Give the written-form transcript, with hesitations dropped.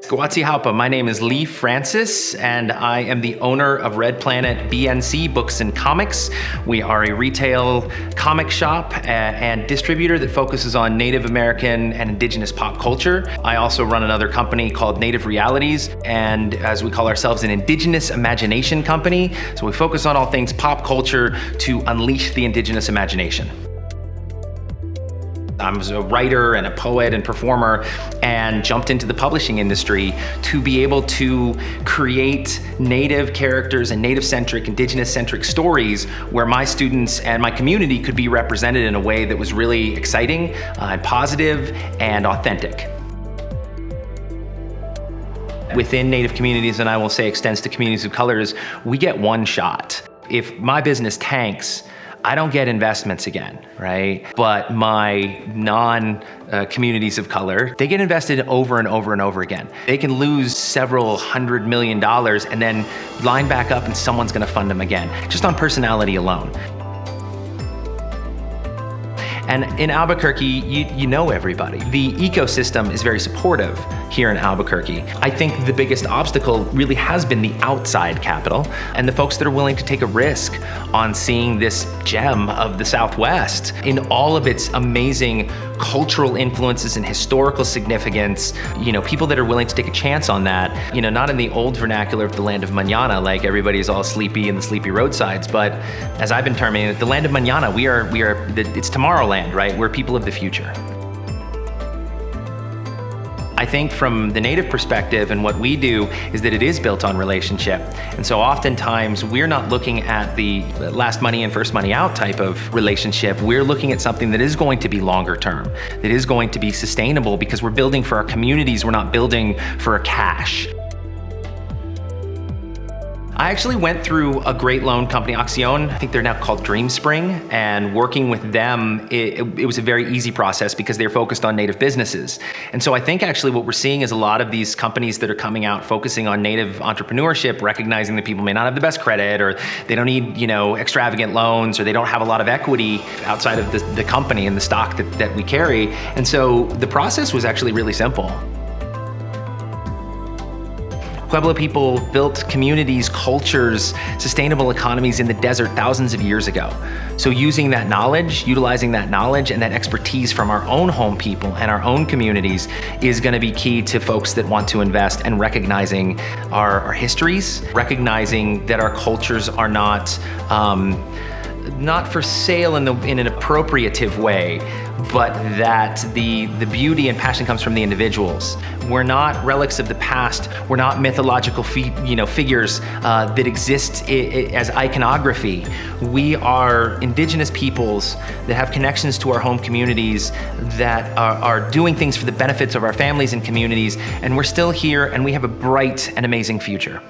Gwazi Haupa, my name is Lee Francis, and I am the owner of Red Planet BNC Books and Comics. We are a retail comic shop and distributor that focuses on Native American and Indigenous pop culture. I also run another company called Native Realities, and as we call ourselves, an Indigenous imagination company. So we focus on all things pop culture to unleash the Indigenous imagination. I was a writer and a poet and performer and jumped into the publishing industry to be able to create Native characters and Native-centric, Indigenous-centric stories where my students and my community could be represented in a way that was really exciting, and positive, and authentic. Within Native communities, and I will say extends to communities of colors, we get one shot. If my business tanks, I don't get investments again, right? But my non-communities of color, they get invested over and over and over again. They can lose several $100 million and then line back up and someone's gonna fund them again, just on personality alone. And in Albuquerque, you know everybody. The ecosystem is very supportive here in Albuquerque. I think the biggest obstacle really has been the outside capital and the folks that are willing to take a risk on seeing this gem of the Southwest in all of its amazing cultural influences and historical significance. You know, people that are willing to take a chance on that, you know, not in the old vernacular of the land of mañana, like everybody's all sleepy in the sleepy roadsides, but as I've been terming it, the land of mañana, it's Tomorrowland, right? We're people of the future. I think from the Native perspective and what we do is that it is built on relationship. And so oftentimes we're not looking at the last money in, first money out type of relationship. We're looking at something that is going to be longer term, that is going to be sustainable because we're building for our communities, we're not building for a cash. I actually went through a great loan company, Accion. I think they're now called DreamSpring, and working with them, it was a very easy process because they're focused on Native businesses. And so I think actually what we're seeing is a lot of these companies that are coming out focusing on Native entrepreneurship, recognizing that people may not have the best credit, or they don't need, you know, extravagant loans, or they don't have a lot of equity outside of the company and the stock that we carry. And so the process was actually really simple. Pueblo people built communities, cultures, sustainable economies in the desert thousands of years ago. So using that knowledge, utilizing that knowledge and that expertise from our own home people and our own communities is gonna be key to folks that want to invest, and recognizing our histories, recognizing that our cultures are not for sale in an appropriative way, but that the beauty and passion comes from the individuals. We're not relics of the past. We're not mythological figures that exist as iconography. We are Indigenous peoples that have connections to our home communities, that are doing things for the benefits of our families and communities, and we're still here, and we have a bright and amazing future.